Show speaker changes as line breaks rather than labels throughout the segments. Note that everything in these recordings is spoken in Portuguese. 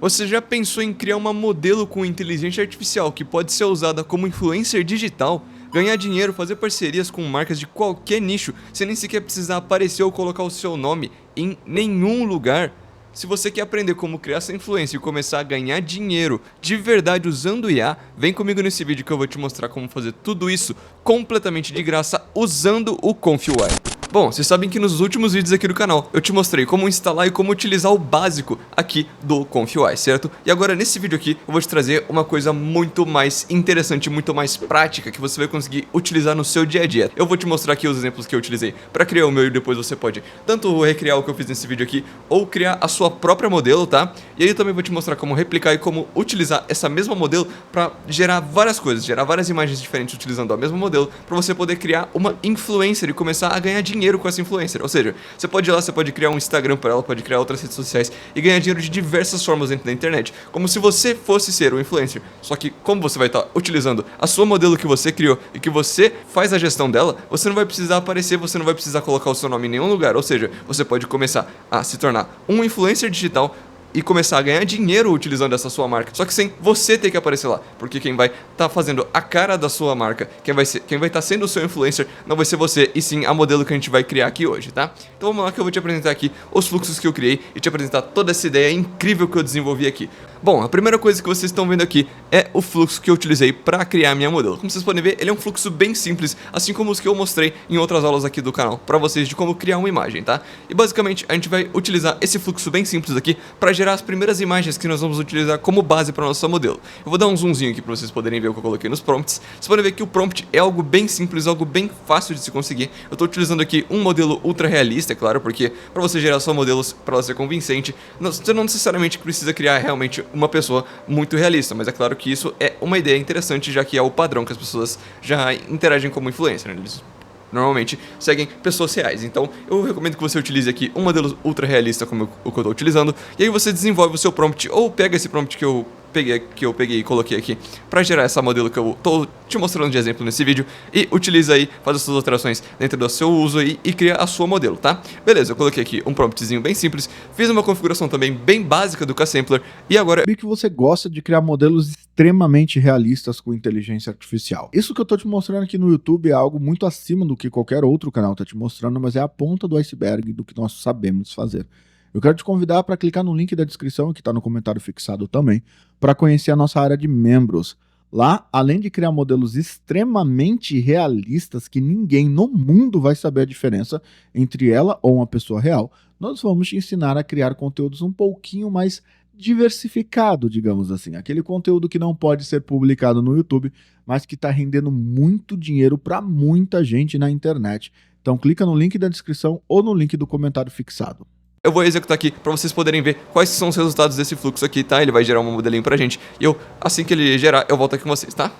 Você já pensou em criar uma modelo com inteligência artificial que pode ser usada como influencer digital, ganhar dinheiro, fazer parcerias com marcas de qualquer nicho, sem nem sequer precisar aparecer ou colocar o seu nome em nenhum lugar? Se você quer aprender como criar essa influência e começar a ganhar dinheiro de verdade usando IA, vem comigo nesse vídeo que eu vou te mostrar como fazer tudo isso completamente de graça usando o Confiuai. Bom, vocês sabem que nos últimos vídeos aqui do canal eu te mostrei como instalar e como utilizar o básico aqui do Confiuai, certo? E agora nesse vídeo aqui eu vou te trazer uma coisa muito mais interessante, muito mais prática que você vai conseguir utilizar no seu dia a dia. Eu vou te mostrar aqui os exemplos que eu utilizei para criar o meu e depois você pode tanto recriar o que eu fiz nesse vídeo aqui ou criar a sua própria modelo, tá? E aí eu também vou te mostrar como replicar e como utilizar essa mesma modelo para gerar várias coisas, gerar várias imagens diferentes utilizando a mesma modelo para você poder criar uma influencer e começar a ganhar dinheiro com essa influencer. Ou seja, você pode ir lá, você pode criar um Instagram para ela, pode criar outras redes sociais e ganhar dinheiro de diversas formas dentro da internet, como se você fosse ser um influencer. Só que como você vai estar utilizando a sua modelo que você criou e que você faz a gestão dela, você não vai precisar aparecer, você não vai precisar colocar o seu nome em nenhum lugar. Ou seja, você pode começar a se tornar um influencer digital e começar a ganhar dinheiro utilizando essa sua marca, só que sem você ter que aparecer lá, porque quem vai estar fazendo a cara da sua marca, quem vai estar sendo o seu influencer, não vai ser você, e sim a modelo que a gente vai criar aqui hoje, tá? Então vamos lá que eu vou te apresentar aqui os fluxos que eu criei e te apresentar toda essa ideia incrível que eu desenvolvi aqui. Bom, a primeira coisa que vocês estão vendo aqui é o fluxo que eu utilizei para criar a minha modelo. Como vocês podem ver, ele é um fluxo bem simples, assim como os que eu mostrei em outras aulas aqui do canal, para vocês de como criar uma imagem, tá? E basicamente a gente vai utilizar esse fluxo bem simples aqui para gerar as primeiras imagens que nós vamos utilizar como base para nossa modelo. Eu vou dar um zoomzinho aqui para vocês poderem ver o que eu coloquei nos prompts. Vocês podem ver que o prompt é algo bem simples, algo bem fácil de se conseguir. Eu estou utilizando aqui um modelo ultra realista, é claro, porque para você gerar sua modelo, para ela ser convincente, você não necessariamente precisa criar realmente uma pessoa muito realista, mas é claro que isso é uma ideia interessante, já que é o padrão que as pessoas já interagem como influencer, né? Eles normalmente seguem pessoas reais. Então eu recomendo que você utilize aqui um modelo ultra realista como o que eu estou utilizando, e aí você desenvolve o seu prompt, ou pega esse prompt que eu peguei e coloquei aqui para gerar essa modelo que eu tô te mostrando de exemplo nesse vídeo, e utiliza aí, faz as suas alterações dentro do seu uso aí e cria a sua modelo, tá? Beleza, eu coloquei aqui um promptzinho bem simples, fiz uma configuração também bem básica do K-Sampler, e agora
vi que você gosta de criar modelos extremamente realistas com inteligência artificial. Isso que eu tô te mostrando aqui no YouTube é algo muito acima do que qualquer outro canal tá te mostrando, mas é a ponta do iceberg do que nós sabemos fazer. Eu quero te convidar para clicar no link da descrição, que está no comentário fixado também, para conhecer a nossa área de membros. Lá, além de criar modelos extremamente realistas que ninguém no mundo vai saber a diferença entre ela ou uma pessoa real, nós vamos te ensinar a criar conteúdos um pouquinho mais diversificado, digamos assim. Aquele conteúdo que não pode ser publicado no YouTube, mas que está rendendo muito dinheiro para muita gente na internet. Então clica no link da descrição ou no link do comentário fixado.
eu vou executar aqui para vocês poderem ver quais são os resultados desse fluxo aqui, tá? Ele vai gerar um modelinho pra gente, e assim que ele gerar, eu volto aqui com vocês, tá?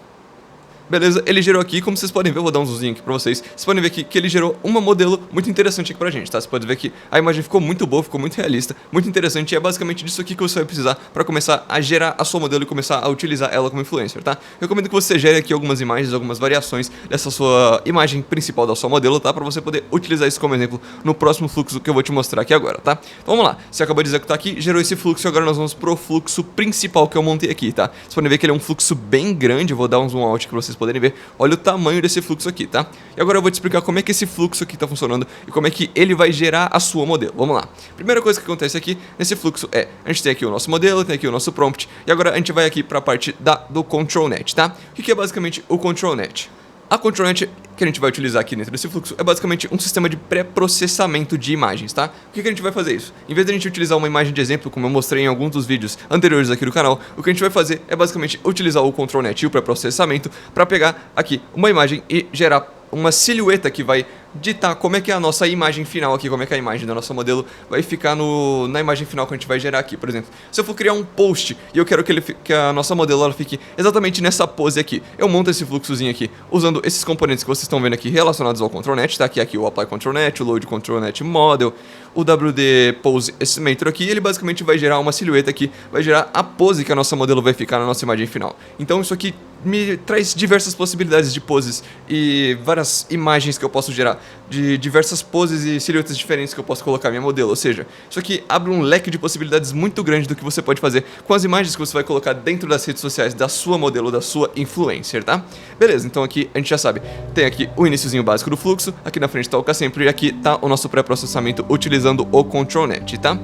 Beleza, ele gerou aqui, como vocês podem ver, eu vou dar um zoomzinho aqui pra vocês. Vocês podem ver aqui que ele gerou uma modelo muito interessante aqui pra gente, tá? Você pode ver que a imagem ficou muito boa, ficou muito realista, muito interessante, e é basicamente disso aqui que você vai precisar pra começar a gerar a sua modelo e começar a utilizar ela como influencer, tá? Eu recomendo que você gere aqui algumas imagens, algumas variações dessa sua imagem principal da sua modelo, tá? Pra você poder utilizar isso como exemplo no próximo fluxo que eu vou te mostrar aqui agora, tá? Então vamos lá, você acabou de executar aqui, gerou esse fluxo, e agora nós vamos pro fluxo principal que eu montei aqui, tá? Vocês podem ver que ele é um fluxo bem grande, eu vou dar um zoom out pra vocês poderem ver. Olha o tamanho desse fluxo aqui, tá? E agora eu vou te explicar como é que esse fluxo aqui tá funcionando e como é que ele vai gerar a sua modelo. Vamos lá. Primeira coisa que acontece aqui nesse fluxo é, a gente tem aqui o nosso modelo, tem aqui o nosso prompt, e agora a gente vai aqui para a parte do ControlNet, tá? O que é basicamente o ControlNet? A ControlNet que a gente vai utilizar aqui dentro desse fluxo é basicamente um sistema de pré-processamento de imagens, tá? O que a gente vai fazer isso? Em vez de a gente utilizar uma imagem de exemplo, como eu mostrei em alguns dos vídeos anteriores aqui do canal, o que a gente vai fazer é basicamente utilizar o ControlNet e o pré-processamento para pegar aqui uma imagem e gerar uma silhueta que vai ditar como é que é a nossa imagem final aqui, como é que a imagem da nossa modelo vai ficar na imagem final que a gente vai gerar aqui. Por exemplo, se eu for criar um post e eu quero que a nossa modelo ela fique exatamente nessa pose aqui, eu monto esse fluxozinho aqui usando esses componentes que vocês estão vendo aqui relacionados ao ControlNet, tá? Aqui o Apply ControlNet, o Load ControlNet Model, o WD Pose Estimator aqui, ele basicamente vai gerar uma silhueta aqui, vai gerar a pose que a nossa modelo vai ficar na nossa imagem final. Então isso aqui me traz diversas possibilidades de poses e várias imagens que eu posso gerar De diversas poses e silhuetas diferentes que eu posso colocar minha modelo. Ou seja, isso aqui abre um leque de possibilidades muito grande do que você pode fazer com as imagens que você vai colocar dentro das redes sociais da sua modelo, da sua influencer, tá? Beleza, então aqui a gente já sabe, tem aqui o iniciozinho básico do fluxo, aqui na frente tá o K-Sempre e aqui tá o nosso pré-processamento utilizando o ControlNet, tá?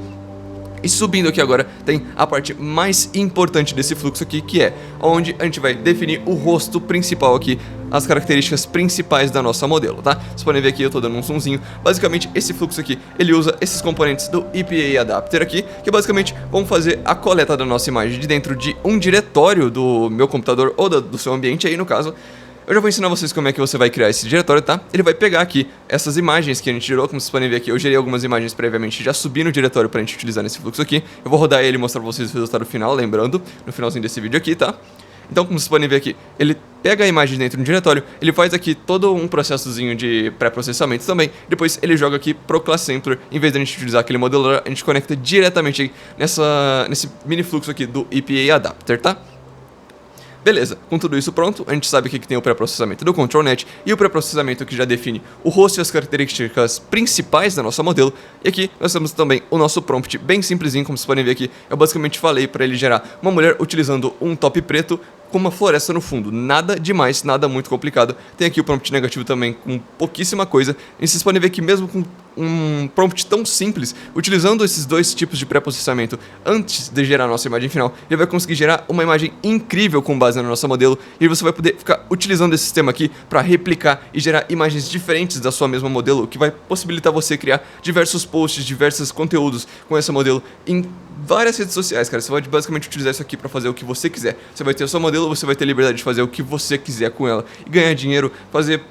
E subindo aqui agora, tem a parte mais importante desse fluxo aqui, que é onde a gente vai definir o rosto principal aqui, as características principais da nossa modelo, tá? Vocês podem ver aqui, eu tô dando um zoomzinho. Basicamente, esse fluxo aqui, ele usa esses componentes do EPA Adapter aqui, que basicamente vão fazer a coleta da nossa imagem de dentro de um diretório do meu computador ou do seu ambiente aí, no caso. Eu já vou ensinar vocês como é que você vai criar esse diretório, tá? Ele vai pegar aqui essas imagens que a gente gerou, como vocês podem ver aqui, eu gerei algumas imagens previamente, já subi no diretório pra gente utilizar nesse fluxo aqui. Eu vou rodar ele e mostrar pra vocês o resultado final, lembrando, no finalzinho desse vídeo aqui, tá? Então, como vocês podem ver aqui, ele pega a imagem dentro do diretório, ele faz aqui todo um processozinho de pré-processamento também, depois ele joga aqui pro Class Sampler, em vez de a gente utilizar aquele modelador, a gente conecta diretamente nesse mini fluxo aqui do EPA Adapter, tá? Beleza, com tudo isso pronto, a gente sabe aqui que tem o pré-processamento do ControlNet e o pré-processamento que já define o rosto e as características principais da nossa modelo. E aqui nós temos também o nosso prompt bem simplesinho, como vocês podem ver aqui. Eu basicamente falei para ele gerar uma mulher utilizando um top preto com uma floresta no fundo, nada demais, nada muito complicado. Tem aqui o prompt negativo também com pouquíssima coisa, e vocês podem ver que mesmo com um prompt tão simples, utilizando esses dois tipos de pré-processamento antes de gerar a nossa imagem final, ele vai conseguir gerar uma imagem incrível com base na nossa modelo, e você vai poder ficar utilizando esse sistema aqui para replicar e gerar imagens diferentes da sua mesma modelo, o que vai possibilitar você criar diversos posts, diversos conteúdos com essa modelo em várias redes sociais, cara. Você pode basicamente utilizar isso aqui para fazer o que você quiser. Você vai ter a sua modelo, você vai ter liberdade de fazer o que você quiser com ela e ganhar dinheiro, fazer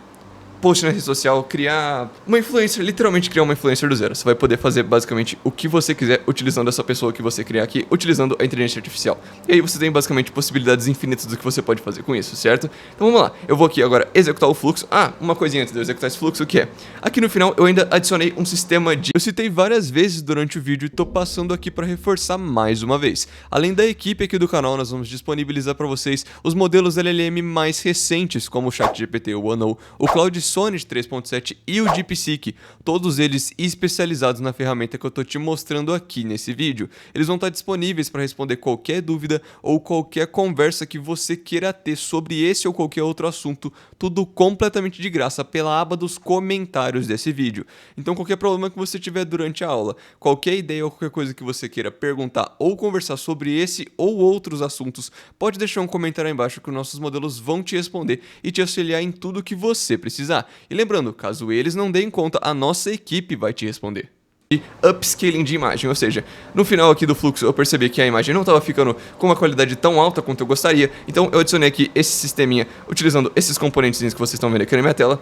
post na rede social, criar uma influencer, literalmente criar uma influencer do zero. Você vai poder fazer basicamente o que você quiser utilizando essa pessoa que você criar aqui, utilizando a inteligência artificial. E aí você tem basicamente possibilidades infinitas do que você pode fazer com isso, certo? Então vamos lá, eu vou aqui agora executar o fluxo. Ah, uma coisinha antes de eu executar esse fluxo, que é? Aqui no final eu ainda adicionei um sistema de... Eu citei várias vezes durante o vídeo e tô passando aqui para reforçar mais uma vez. Além da equipe aqui do canal, nós vamos disponibilizar para vocês os modelos LLM mais recentes, como o ChatGPT, o OneNo, o Claude Sonnet 3.7 e o DeepSeek, todos eles especializados na ferramenta que eu tô te mostrando aqui nesse vídeo. Eles vão estar disponíveis para responder qualquer dúvida ou qualquer conversa que você queira ter sobre esse ou qualquer outro assunto, tudo completamente de graça pela aba dos comentários desse vídeo. Então qualquer problema que você tiver durante a aula, qualquer ideia ou qualquer coisa que você queira perguntar ou conversar sobre esse ou outros assuntos, pode deixar um comentário aí embaixo que os nossos modelos vão te responder e te auxiliar em tudo que você precisar. E lembrando, caso eles não deem conta, a nossa equipe vai te responder. E upscaling de imagem, ou seja, no final aqui do fluxo eu percebi que a imagem não estava ficando com uma qualidade tão alta quanto eu gostaria, então eu adicionei aqui esse sisteminha utilizando esses componentes que vocês estão vendo aqui na minha tela,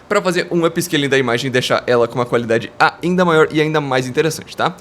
para fazer um upscaling da imagem e deixar ela com uma qualidade ainda maior e ainda mais interessante, tá?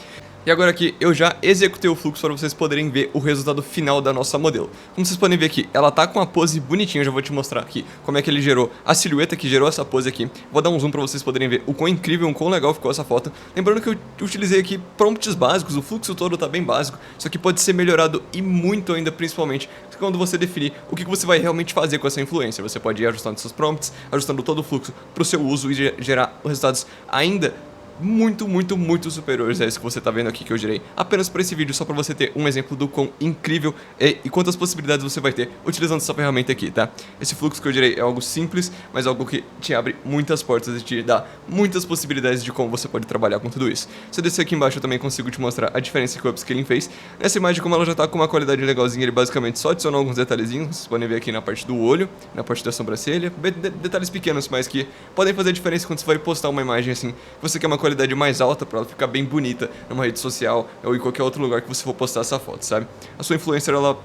E agora aqui eu já executei o fluxo para vocês poderem ver o resultado final da nossa modelo. Como vocês podem ver aqui, ela tá com a pose bonitinha, eu já vou te mostrar aqui como é que ele gerou a silhueta que gerou essa pose aqui. Vou dar um zoom para vocês poderem ver o quão incrível, o quão legal ficou essa foto. Lembrando que eu utilizei aqui prompts básicos, o fluxo todo tá bem básico, isso aqui pode ser melhorado e muito ainda, principalmente quando você definir o que você vai realmente fazer com essa influência. Você pode ir ajustando seus prompts, ajustando todo o fluxo para o seu uso e gerar resultados ainda muito superiores a esse que você tá vendo aqui que eu gerei apenas para esse vídeo, só para você ter um exemplo do quão incrível é e quantas possibilidades você vai ter utilizando essa ferramenta aqui, tá? Esse fluxo que eu gerei é algo simples, mas algo que te abre muitas portas e te dá muitas possibilidades de como você pode trabalhar com tudo isso. Se eu descer aqui embaixo eu também consigo te mostrar a diferença que o upscaling fez. Nessa imagem, como ela já tá com uma qualidade legalzinha, ele basicamente só adicionou alguns detalhezinhos, vocês podem ver aqui na parte do olho, na parte da sobrancelha, detalhes pequenos, mas que podem fazer diferença quando você vai postar uma imagem assim, que você quer uma qualidade mais alta para ela ficar bem bonita numa rede social ou em qualquer outro lugar que você for postar essa foto, sabe? A sua influencer, ela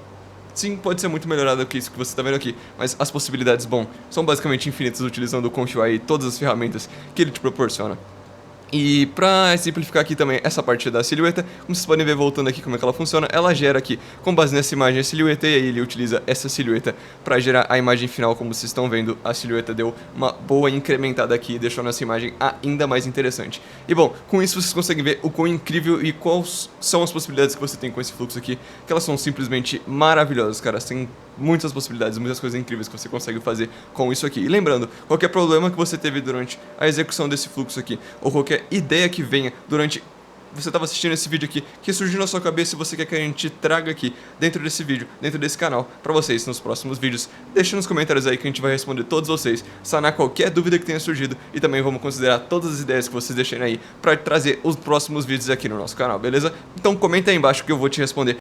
sim pode ser muito melhorada do que isso que você está vendo aqui, mas as possibilidades, bom, são basicamente infinitas utilizando o Confluent e todas as ferramentas que ele te proporciona. E pra simplificar aqui também essa parte da silhueta, como vocês podem ver voltando aqui como é que ela funciona, ela gera aqui, com base nessa imagem, a silhueta, e aí ele utiliza essa silhueta pra gerar a imagem final. Como vocês estão vendo, a silhueta deu uma boa incrementada aqui, deixando essa imagem ainda mais interessante. E bom, com isso vocês conseguem ver o quão incrível e quais são as possibilidades que você tem com esse fluxo aqui, que elas são simplesmente maravilhosas, cara. Tem muitas possibilidades, muitas coisas incríveis que você consegue fazer com isso aqui. E lembrando, qualquer problema que você teve durante a execução desse fluxo aqui, ou qualquer ideia que venha durante você estava assistindo esse vídeo aqui, que surgiu na sua cabeça e você quer que a gente traga aqui dentro desse vídeo, dentro desse canal, pra vocês nos próximos vídeos, deixa nos comentários aí que a gente vai responder todos vocês, sanar qualquer dúvida que tenha surgido, e também vamos considerar todas as ideias que vocês deixarem aí pra trazer os próximos vídeos aqui no nosso canal, beleza? Então comenta aí embaixo que eu vou te responder